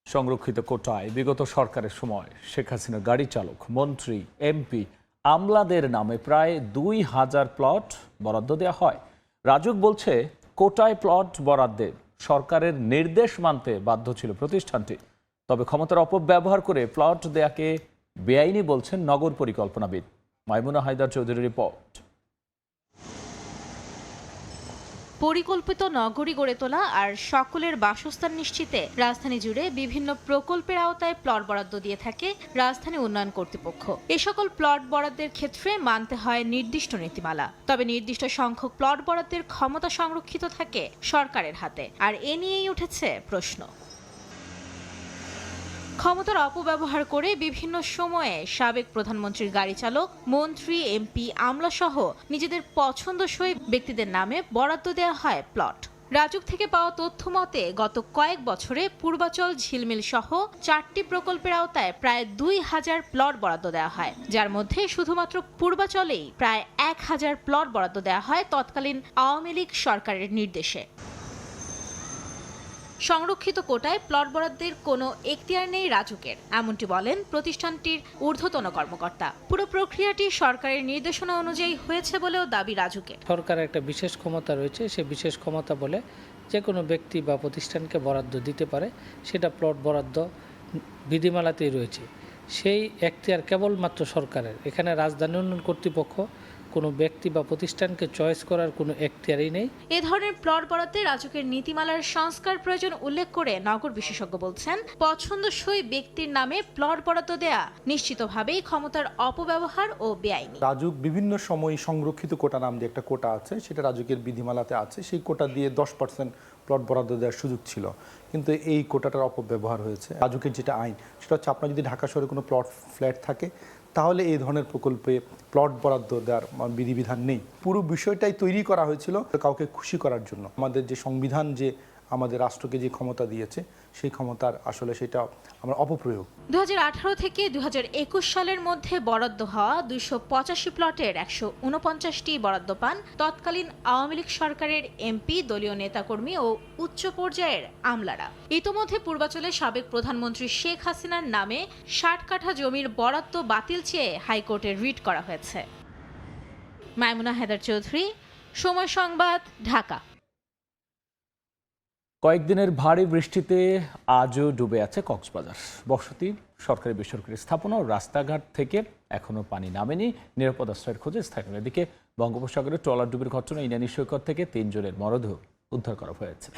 সংরক্ষিত কোটায় বিগত সরকারের সময় শেখ হাসিনার গাড়ি চালক, মন্ত্রী, এমপি, আমলাদের নামে প্রায় 2000 প্লট বরাদ্দ দেওয়া হয়। রাজুক বলছে, কোটায় প্লট বরাদ্দে সরকারের নির্দেশ মানতে বাধ্য ছিল প্রতিষ্ঠানটি। তবে ক্ষমতার অপব্যবহার করে প্লট দেয়াকে বেআইনি বলছেন নগর পরিকল্পনাবিদ। মাইমুনা হায়দার চৌধুরীর রিপোর্ট। পরিকল্পিত নগরী গড়ে তোলা আর সকলের বাসস্থান নিশ্চিতে রাজধানী জুড়ে বিভিন্ন প্রকল্পের আওতায় প্লট বরাদ্দ দিয়ে থাকে রাজধানী উন্নয়ন কর্তৃপক্ষ। এ সকল প্লট বরাদ্দের ক্ষেত্রে মানতে হয় নির্দিষ্ট নীতিমালা। তবে নির্দিষ্ট সংখ্যক প্লট বরাদ্দের ক্ষমতা সংরক্ষিত থাকে সরকারের হাতে, আর এ নিয়েই উঠেছে প্রশ্ন। ক্ষমতার অপব্যবহার করে বিভিন্ন সময়ে সাবেক প্রধানমন্ত্রীর গাড়ি চালক, মন্ত্রী, এমপি, আমলাসহ নিজেদের পছন্দসই ব্যক্তিদের নামে বরাদ্দ দেওয়া হয় প্লট। রাজুক থেকে পাওয়া তথ্য মতে গত কয়েক বছরে পূর্বাচল, ঝিলমিল সহ 4টি প্রকল্পের আওতায় প্রায় 2000 প্লট বরাদ্দ দেওয়া হয়, যার মধ্যে শুধুমাত্র পূর্বাচলেই প্রায় 1000 প্লট বরাদ্দ দেওয়া হয় তৎকালীন আওয়ামী লীগ সরকারের নির্দেশে। সংরক্ষিত কোটায় প্লট বরাদ্দের কোনো এখতিয়ার নেই রাজুকের, এমনটি বলেন প্রতিষ্ঠানটির ঊর্ধ্বতন কর্মকর্তা। পুরো প্রক্রিয়াটি সরকারের নির্দেশনা অনুযায়ী হয়েছে বলেও দাবি রাজুকের। সরকারের একটা বিশেষ ক্ষমতা রয়েছে, সে বিশেষ ক্ষমতা বলে যে কোনো ব্যক্তি বা প্রতিষ্ঠানকে বরাদ্দ দিতে পারে, সেটা প্লট বরাদ্দ বিধিমালাতেই রয়েছে। সেই এখতিয়ার কেবলমাত্র সরকারের। এখানে রাজধানী উন্নয়ন কর্তৃপক্ষ কোনো ব্যক্তি বা প্রতিষ্ঠানকে চয়েস করার কোনো এখতিয়ারই নেই। এ ধরনের প্লট বরাদ্দে রাজুকের নীতিমালার সংস্কার প্রয়োজন উল্লেখ করে নগর বিশেষজ্ঞ বলছেন, পছন্দসই ব্যক্তির নামে প্লট বরাদ্দ দেয়া নিশ্চিতভাবেই ক্ষমতার অপব্যবহার ও বেআইনি। রাজুক বিভিন্ন সময় সংরক্ষিত কোটা নাম দিয়ে একটা কোটা আছে, সেটা রাজুকের বিধিমালাতে আছে। সেই কোটা দিয়ে 10% প্লট বরাদ্দ দেওয়ার সুযোগ ছিল, কিন্তু এই কোটাটার অপব্যবহার হয়েছে। রাজুকের যেটা আইন, সেটা হচ্ছে আপনার যদি ঢাকা শহরে কোনো প্লট ফ্ল্যাট থাকে তাহলে এই ধরনের প্রকল্পে প্লট বরাদ্দ দেওয়ার বিধিবিধান নেই। পুরো বিষয়টাই তৈরি করা হয়েছিল কাউকে খুশি করার জন্য। আমাদের যে সংবিধান যে আমাদের রাষ্ট্রকে যে ক্ষমতা দিয়েছে, সেই ক্ষমতার আসলে সেটা আমার অপপ্রয়োগ। 2018 থেকে 2021 সালের মধ্যে বরাদ্দ হওয়া 285 প্লটের 149টি বরাদ্দ পান তৎকালীন আওয়ামী লীগ সরকারের এমপি, দলীয় নেতাকর্মী ও উচ্চ পর্যায়ের আমলারা। ইতোমধ্যে পূর্বাচলে সাবেক প্রধানমন্ত্রী শেখ হাসিনার নামে 60 কাঠা জমির বরাদ্দ বাতিল চেয়ে হাইকোর্টে রিট করা হয়েছে। মাইমুনা হায়দার চৌধুরী, সময় সংবাদ, ঢাকা। কয়েকদিনের ভারী বৃষ্টিতে আজও ডুবে আছে কক্সবাজার। বসতি, সরকারি বেসরকারি স্থাপনা ও রাস্তাঘাট থেকে এখনও পানি নামেনি। নিরাপদ আশ্রয়ের খোঁজে স্থানীয়। এদিকে বঙ্গোপসাগরে ট্রলার ডুবির ঘটনায় ইনানী সৈকত থেকে 3 জনের মরদেহ উদ্ধার করা হয়েছে।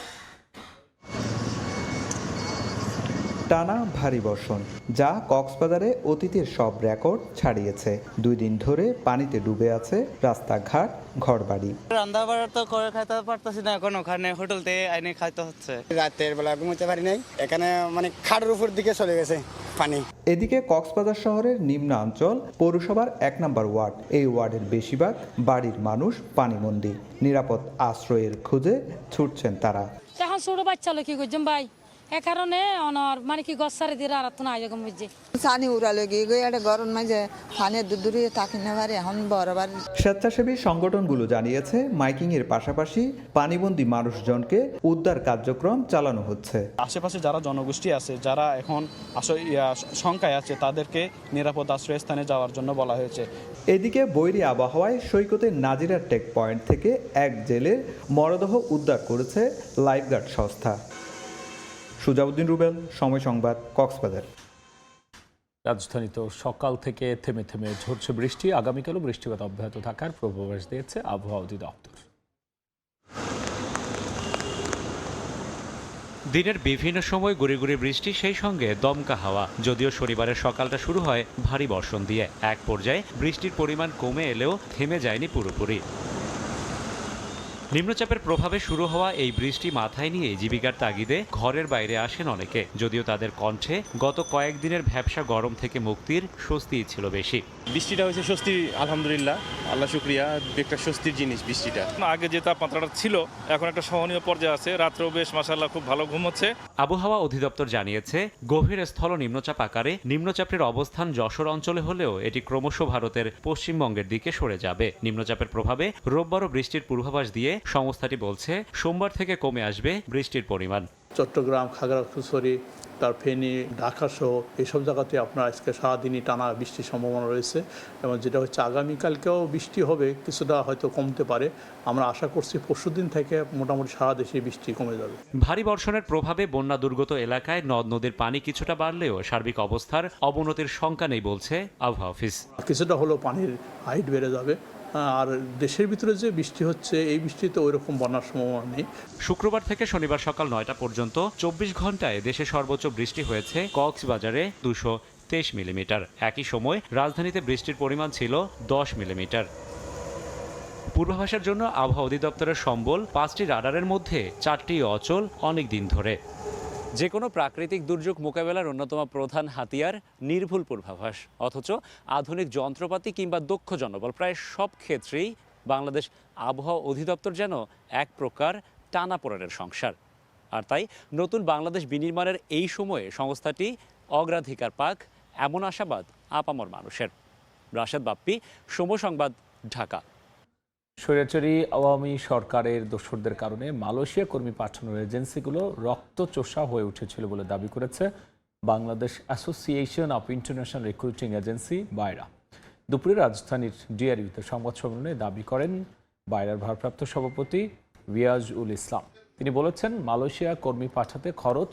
টানা ভারী বর্ষণ, যা কক্সবাজারে অতীতের সব রেকর্ড ছাড়িয়েছে। 2 দিন ধরে পানিতে ডুবে আছে রাস্তাঘাট, ঘরবাড়ি। রান্না বাড়া তো করে খাইতে পারতেছি না, এখন ওখানে হোটেল থেকে আইনে খাইতে হচ্ছে। রাতের বেলা ঘুমোতে পারি নাই, এখানে মানে খাটের উপর দিকে চলে গেছে পানি। এদিকে কক্সবাজার শহরের নিম্নাঞ্চল পৌরসভার 1 নম্বর ওয়ার্ড, এই ওয়ার্ডের বেশিরভাগ বাড়ির মানুষ পানিবন্দী। নিরাপদ আশ্রয়ের খোঁজে ছুটছেন তারা। এখন ছোট বাচ্চা লোক কি করছেন ভাই, এ কারণে অনর মানে কি গছ সারি দিয়ে আর তো না এরকম বুঝছি সানি উড়ালে গিয়ে একটা গরম মাঝে পানি দূরে থাকি না পারে। এখন বরাবর স্বেচ্ছাসেবী সংগঠনগুলো জানিয়েছে, মাইকিং এর পাশাপাশি পানিবন্দী মানুষজনকে উদ্ধার কার্যক্রম চালানো হচ্ছে। আশেপাশে যারা জনগোষ্ঠী আছে, যারা এখন শঙ্কায় আছে, তাদেরকে নিরাপদ আশ্রয়স্থানে যাওয়ার জন্য বলা হয়েছে। এদিকে বৈরী আবহাওয়ায় সৈকতের নাজিরা টেক পয়েন্ট থেকে এক জেলের মরদেহ উদ্ধার করেছে লাইফগার্ড সংস্থা। সুজাউদ্দিন রুবেল, সময় সংবাদ, কক্সবাজার। রাজধানীতে সকাল থেকে থেমে থেমে ঝরছে বৃষ্টি। আগামীকালও বৃষ্টিপাত অব্যাহত থাকার পূর্বাভাস দিয়েছে আবহাওয়া অধিদপ্তর। দিনের বিভিন্ন সময় গুড়ি গুড়ি বৃষ্টি, সেই সঙ্গে দমকা হাওয়া। যদিও শনিবারের সকালটা শুরু হয় ভারী বর্ষণ দিয়ে, এক পর্যায়ে বৃষ্টির পরিমাণ কমে এলেও থেমে যায়নি পুরোপুরি। নিম্নচাপের প্রভাবে শুরু হওয়া এই বৃষ্টি মাথায় নিয়ে জীবিকার তাগিদে ঘরের বাইরে আসেন অনেকে, যদিও তাদের কণ্ঠে গত কয়েকদিনের ভ্যাপসা গরম থেকে মুক্তির স্বস্তিই ছিল বেশি। বৃষ্টিটা হয়েছে স্বস্তি, আলহামদুলিল্লাহ, আল্লাহ শুক্রিয়া, একটা স্বস্তির জিনিস বৃষ্টিটা। আগে যে তাপমাত্রাটা ছিল এখন একটা সহনীয় পর্যায়ে আছে, রাত্রেও বেশ মাশাআল্লাহ খুব ভালো ঘুম হচ্ছে। আবহাওয়া অধিদপ্তর জানিয়েছে, গভীর স্থল নিম্নচাপ আকারে নিম্নচাপের অবস্থান যশোর অঞ্চলে হলেও এটি ক্রমশ ভারতের পশ্চিমবঙ্গের দিকে সরে যাবে। নিম্নচাপের প্রভাবে রোববারও বৃষ্টির পূর্বাভাস দিয়ে সংস্থাটি বলছে সোমবার থেকে কমে আসবে বৃষ্টির পরিমাণ। চট্টগ্রাম, খাগড়াছড়ি, তার ফেনী, ঢাকা সহ এইসব জায়গাতে আপনার আজকে সারাদিনই টানা বৃষ্টির সম্ভাবনা রয়েছে এবং যেটা হচ্ছে আগামীকালকেও বৃষ্টি হবে, কিছুটা হয়তো কমতে পারে। আমরা আশা করছি পরশুদিন থেকে মোটামুটি সারা দেশে বৃষ্টি কমে যাবে। ভারী বর্ষণের প্রভাবে বন্যা দুর্গত এলাকায় নদ নদীর পানি কিছুটা বাড়লেও সার্বিক অবস্থার অবনতির শঙ্কা নেই বলছে আবহাওয়া অফিস। কিছুটা হলেও পানির হাইট বেড়ে যাবে, আর দেশের ভিতরে যে বৃষ্টি হচ্ছে এই বৃষ্টিতে ওই রকম বন্যার সম্ভাবনা নেই। শুক্রবার থেকে শনিবার সকাল 9টা পর্যন্ত 24 ঘন্টায় দেশে সর্বোচ্চ বৃষ্টি হয়েছে কক্সবাজারে 223 মিলিমিটার। একই সময় রাজধানীতে বৃষ্টির পরিমাণ ছিল 10 মিলিমিটার। পূর্বাভাসের জন্য আবহাওয়া অধিদপ্তরের সম্বল 5টি রাডারের মধ্যে 4টি অচল অনেক দিন ধরে। যে কোনো প্রাকৃতিক দুর্যোগ মোকাবেলার অন্যতম প্রধান হাতিয়ার নির্ভুল পূর্বাভাস, অথচ আধুনিক যন্ত্রপাতি কিংবা দক্ষ জনবল প্রায় সব ক্ষেত্রেই বাংলাদেশ আবহাওয়া অধিদপ্তর যেন এক প্রকার টানাপোড়েনের সংসার। আর তাই নতুন বাংলাদেশ বিনির্মাণের এই সময়ে সংস্থাটি অগ্রাধিকার পাক এমন আশাবাদ আপামর মানুষের। রাশেদ বাপ্পি, সময় সংবাদ, ঢাকা। স্বৈরাচারী আওয়ামী সরকারের দোসরদের কারণে মালয়েশিয়া কর্মী পাঠানোর এজেন্সিগুলো রক্তচোষা হয়ে উঠেছিল বলে দাবি করেছে Bangladesh association of international recruiting agency BAIRA. দুপুরে রাজধানীর ডিআরইউতে সংবাদ সম্মেলনে দাবি করেন বায়রার ভারপ্রাপ্ত সভাপতি রিয়াজ উল ইসলাম। তিনি বলেছেন, মালয়েশিয়া কর্মী পাঠাতে খরচ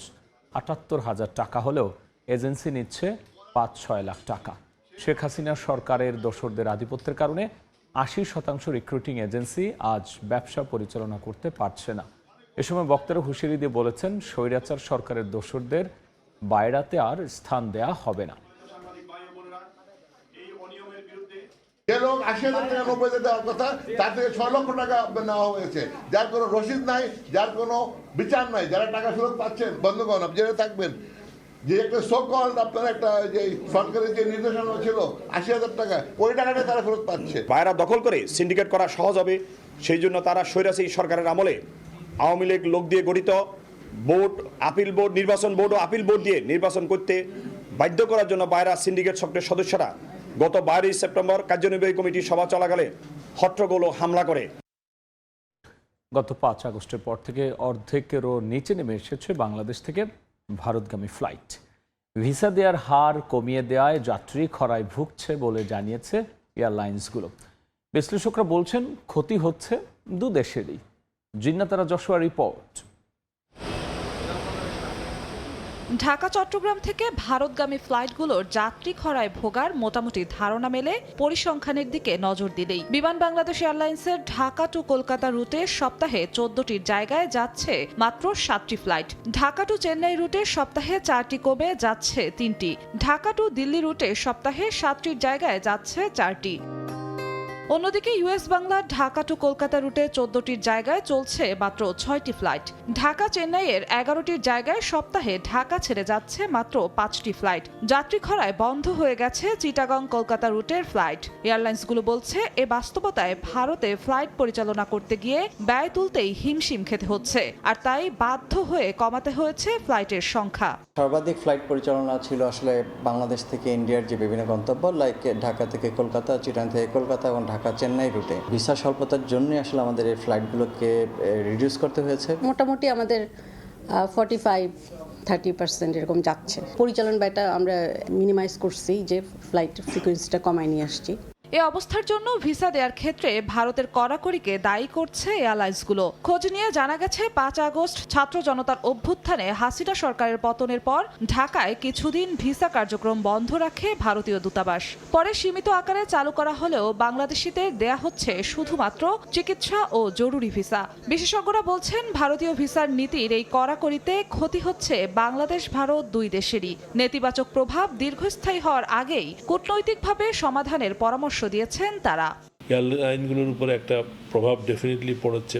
৭৮,০০০ টাকা হলেও এজেন্সি নিচ্ছে ৫-৬ লাখ টাকা। শেখ হাসিনা সরকারের দোসরদের আধিপত্যের কারণে ৮০% রিক্রুটিং এজেন্সি আজ ব্যবসা পরিচালনা করতে পারছে না। এ সময় বক্তারা হুঁশিয়ারি দিয়ে বলেছেন, স্বৈরাচার সরকারের দোসরদের বায়রাতে আর স্থান দেয়া হবে না। যে লোক ৮০,০০০ টাকা ৯০,০০০ দেওয়ার কথা, তার থেকে ৬ লক্ষ টাকা নেওয়া হয়েছে, যার কোনো রসিদ নাই, যার কোনো বিচার নাই, যারা টাকা ফেরত পাচ্ছেন। বন্ধুগণ, আপনি জেনে থাকবেন যে একটা সো-কল্ড আপনার একটা যে সরকারের যে নির্দেশনা ছিল ৮০,০০০ টাকা, ওই টাকাটা তারা ফেরত পাচ্ছে। বায়রা দখল করে সিন্ডিকেট করা সহজ হবে, সেই জন্য তারা স্বৈরাচারী সরকারের আমলে আওয়ামী লীগ লোক দিয়ে গঠিত বোর্ড, আপিল বোর্ড, নির্বাচন বোর্ড ও আপিল বোর্ড দিয়ে নির্বাচন করতে বাধ্য করার জন্য বায়রা সিন্ডিকেট চক্রের সদস্যরা গত 12 সেপ্টেম্বর কার্যনির্বাহী কমিটির সভা চলাকালে হট্টগোল হামলা করে। গত 5 আগস্টের পর থেকে অর্ধেকেরও নিচে নেমে এসেছে বাংলাদেশ থেকে ভারতগামী ফ্লাইট। ভিসা দেওয়ার হার কমিয়ে দেওয়ায় যাত্রী খরায় ভুগছে বলে জানিয়েছে এয়ারলাইন্সগুলো। বিশ্লেষকরা বলছেন, ক্ষতি হচ্ছে দু দেশেরই। জিন্নাতারা যশোয়া রিপোর্ট। ঢাকা চট্টগ্রাম থেকে ভারতগামী ফ্লাইটগুলোর যাত্রী খরায় ভোগার মোটামুটি ধারণা মেলে পরিসংখ্যানের দিকে নজর দিলেই। বিমান বাংলাদেশ এয়ারলাইন্সের ঢাকা টু কলকাতা রুটে সপ্তাহে 14টির জায়গায় যাচ্ছে মাত্র 7টি ফ্লাইট। ঢাকা টু চেন্নাই রুটে সপ্তাহে 4টি কমে যাচ্ছে 3টি। ঢাকা টু দিল্লি রুটে সপ্তাহে 7টির জায়গায় যাচ্ছে 4টি। অন্যদিকে ইউএস বাংলা ঢাকা টু কলকাতা রুটে 14টির জায়গায় চলছে মাত্র 6টি ফ্লাইট। ঢাকা চেন্নাইয়ের 11টির জায়গায় সপ্তাহে ঢাকা ছেড়ে যাচ্ছে মাত্র 5টি ফ্লাইট। যাত্রী খরায় বন্ধ হয়ে গেছে চিটাগং কলকাতা রুটের ফ্লাইট। এয়ারলাইন্সগুলো বলছে, এ বাস্তবতায় ভারতে ফ্লাইট পরিচালনা করতে গিয়ে ব্যয় তুলতেই হিমশিম খেতে হচ্ছে, আর তাই বাধ্য হয়ে কমাতে হয়েছে ফ্লাইটের সংখ্যা। সর্বাধিক ফ্লাইট পরিচালনা ছিল আসলে বাংলাদেশ থেকে ইন্ডিয়ার যে বিভিন্ন গন্তব্য, লাইক ঢাকা থেকে কলকাতা, চিটাগং থেকে কলকাতা এবং ঢাকা চেন্নাই রুটে। ভিসা স্বল্পতার জন্য আসলে আমাদের এই ফ্লাইটগুলোকে রিডিউস করতে হয়েছে। মোটামুটি আমাদের 45-30% এরকম যাচ্ছে। পরিচালন ব্যয়টা আমরা মিনিমাইজ করছি, যে ফ্লাইট ফ্রিকোয়েন্সিটা কমায় নিয়ে আসছি। এ অবস্থার জন্য ভিসা দেওয়ার ক্ষেত্রে ভারতের কড়াকড়িকে দায়ী করছে এয়ারলাইন্সগুলো। খোঁজ নিয়ে জানা গেছে, 5 আগস্ট ছাত্র জনতার অভ্যুত্থানে হাসিনা সরকারের পতনের পর ঢাকায় কিছুদিন ভিসা কার্যক্রম বন্ধ রাখে ভারতীয় দূতাবাস। পরে সীমিত আকারে চালু করা হলেও বাংলাদেশিদের দেয়া হচ্ছে শুধুমাত্র চিকিৎসা ও জরুরি ভিসা। বিশেষজ্ঞরা বলছেন, ভারতীয় ভিসার নীতির এই কড়াকড়িতে ক্ষতি হচ্ছে বাংলাদেশ ভারত দুই দেশেরই। নেতিবাচক প্রভাব দীর্ঘস্থায়ী হওয়ার আগেই কূটনৈতিকভাবে সমাধানের পরামর্শ দিয়েছেন তারা। এয়ারলাইনগুলোর উপরে একটা প্রভাব ডেফিনেটলি পড়ছে,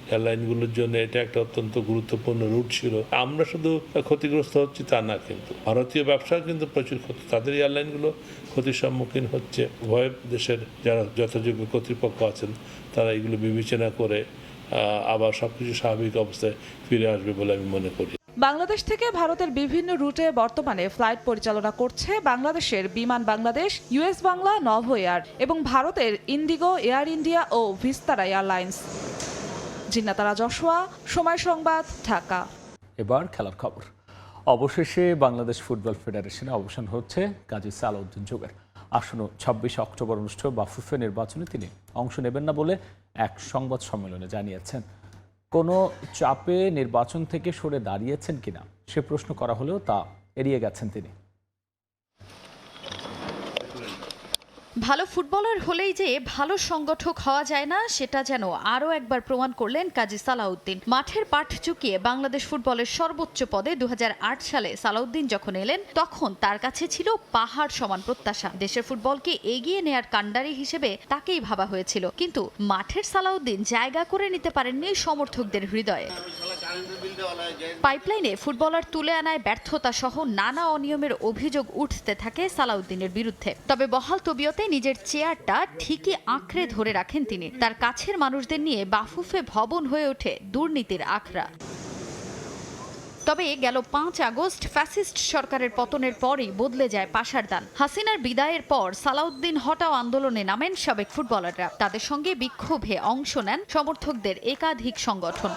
এয়ারলাইনগুলোর জন্য এটা একটা অত্যন্ত গুরুত্বপূর্ণ রুট ছিল। আমরা শুধু ক্ষতিগ্রস্ত হচ্ছি তা না, কিন্তু ভারতীয় ব্যবসা কিন্তু প্রচুর ক্ষতি, তাদের এয়ারলাইনগুলো ক্ষতির সম্মুখীন হচ্ছে। উভয় দেশের যারা যথাযোগ্য কর্তৃপক্ষ আছেন তারা এগুলো বিবেচনা করে আবার সবকিছু স্বাভাবিক অবস্থায় ফিরে আসবে বলে আমি মনে করি। বাংলাদেশ থেকে ভারতের বিভিন্ন রুটে বর্তমানে ফ্লাইট পরিচালনা করছে বাংলাদেশের বিমান Bangladesh, US Bangla, Novo air এবং ভারতের ইন্ডিগো, এয়ার ইন্ডিয়া ও ভিস্তারা এয়ারলাইন্স। জিন্নাতারা যশোয়া, সময় সংবাদ, ঢাকা। এবার খেলার খবর। অবশেষে বাংলাদেশ ফুটবল ফেডারেশনে অবসান হচ্ছে কাজী সালাউদ্দিন যুগের। আসন্ন 26 অক্টোবর অনুষ্ঠেয় বাফুফে নির্বাচনে তিনি অংশ নেবেন না বলে এক সংবাদ সম্মেলনে জানিয়েছেন। কোনো চাপে নির্বাচন থেকে সরে দাঁড়িয়েছেন কিনা সে প্রশ্ন করা হলেও তা এড়িয়ে গেছেন তিনি। ভালো ফুটবলার হলেই যে ভালো সংগঠক হওয়া যায় না, সেটা যেন আরও একবার প্রমাণ করলেন কাজী সালাউদ্দিন। মাঠের পাঠ চুকিয়ে বাংলাদেশ ফুটবলের সর্বোচ্চ পদে 2008 সালে সালাউদ্দিন যখন এলেন, তখন তার কাছে ছিল পাহাড় সমান প্রত্যাশা। দেশের ফুটবলকে এগিয়ে নেয়ার কাণ্ডারি হিসেবে তাকেই ভাবা হয়েছিল, কিন্তু মাঠের সালাউদ্দিন জায়গা করে নিতে পারেননি সমর্থকদের হৃদয়ে। পাইপলাইনে ফুটবলার তুলে আনায় ব্যর্থতা সহ নানা অনিয়মের অভিযোগ উঠতে থাকে সালাউদ্দিনের বিরুদ্ধে। তবে বহাল তবিয়তে নিজের চেয়ারটা ঠিকই আঁকড়ে ধরে রাখেন তিনি। তার কাছের মানুষদের নিয়ে বাফুফে ভবন হয়ে ওঠে দুর্নীতির আখড়া। তবে গেল 5 আগস্ট ফ্যাসিস্ট সরকারের পতনের পরই বদলে যায় পাশারদান। হাসিনার বিদায়ের পর সালাউদ্দিন হটাও আন্দোলনে নামেন সাবেক ফুটবলাররা। তাদের সঙ্গে বিক্ষোভে অংশ নেন সমর্থকদের একাধিক সংগঠন।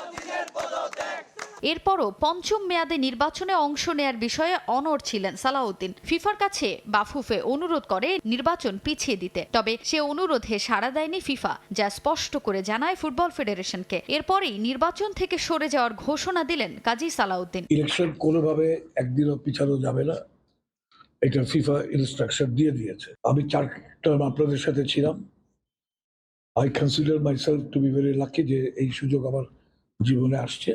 এরপরও পঞ্চম মেয়াদে নির্বাচনে অংশ নেয়ার বিষয়ে অনড় ছিলেন সালাউদ্দিন। ফিফার কাছে বাফুফে অনুরোধ করে নির্বাচন পিছিয়ে দিতে, তবে সে অনুরোধে সাড়া দেয়নি ফিফা, যা স্পষ্ট করে জানায় ফুটবল ফেডারেশনকে। এরপরেই নির্বাচন থেকে সরে যাওয়ার ঘোষণা দিলেন কাজী সালাউদ্দিন। ইলেকশন কোনোভাবে একদিনও পিছানো যাবে না, এটা ফিফা ইনস্ট্রাকশন দিয়ে দিয়েছে। আমি 4 টার্ম আপনাদের সাথে ছিলাম। I consider myself two be very lucky যে এই সুযোগ আমার জীবনে আসছে।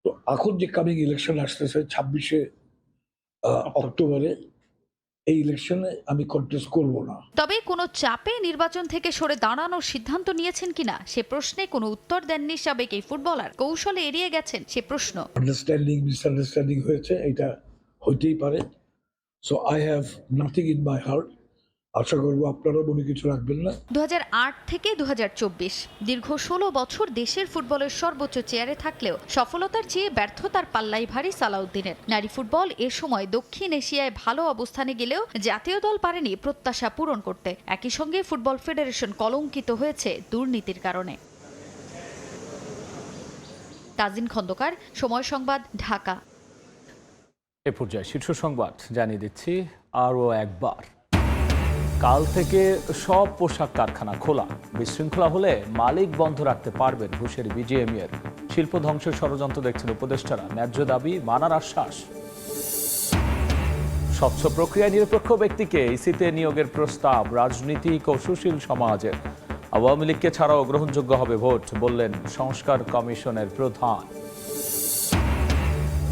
তো এখন যে কামিং ইলেকশন আসতেছে 26শে অক্টোবরে, এই ইলেকশনে আমি কন্টেস্ট করব না। তবে কোনো চাপে নির্বাচন থেকে সরে দাঁড়ানোর সিদ্ধান্ত নিয়েছেন কিনা সে প্রশ্নে কোনো উত্তর দেননি সাবেক এই ফুটবলার। কৌশলে এড়িয়ে গেছেন সে প্রশ্ন। আন্ডারস্ট্যান্ডিং মিসআন্ডারস্ট্যান্ডিং হয়েছে, এটা হইতেই পারে। So I have nothing in my heart. আশা করবো আপনারা মনে কিছু রাখবেন না। 2008 থেকে 2024 দীর্ঘ 16 বছর দেশের ফুটবলের সর্বোচ্চ চেয়ারে থাকলেও সফলতার চেয়ে ব্যর্থতার পাল্লাই ভারী সালাউদ্দিনের। নারী ফুটবল এ সময় দক্ষিণ এশিয়ায় ভালো অবস্থানে গেলেও জাতীয় দল পারেনি প্রত্যাশা পূরণ করতে। একই সঙ্গে ফুটবল ফেডারেশন কলঙ্কিত হয়েছে দুর্নীতির কারণে। তাজিন খন্দকার, সময় সংবাদ, ঢাকা। এ পর্যায়ে শীর্ষ সংবাদ জানিয়ে দিচ্ছি আরও একবার। কাল থেকে সব পোশাক কারখানা খোলা। বিশৃঙ্খলা হলে মালিক বন্ধ রাখতে পারবেন হুঁশিয়ারি বিজিএমইএর। শিল্প ধ্বংসের ষড়যন্ত্র দেখছেন উপদেষ্টারা, ন্যায্য দাবি মানার আশ্বাস। স্বচ্ছ প্রক্রিয়ায় নিরপেক্ষ ব্যক্তিকে ইসিতে নিয়োগের প্রস্তাব রাজনীতিক ও সুশীল সমাজের। আওয়ামী লীগকে ছাড়াও গ্রহণযোগ্য হবে ভোট, বললেন সংস্কার কমিশনের প্রধান।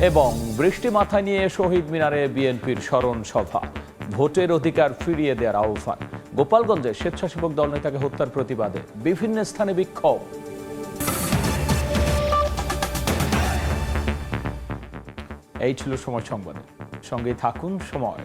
এবং বৃষ্টি মাথায় নিয়ে শহীদ মিনারে বিএনপির স্মরণ সভা। ভোটের অধিকার ফিরিয়ে দেওয়ার আহ্বান। গোপালগঞ্জে স্বেচ্ছাসেবক দল নেতাকে হত্যার প্রতিবাদে বিভিন্ন স্থানে বিক্ষোভ। এই ছিল সময় সংবাদ। সঙ্গেই থাকুন সময়।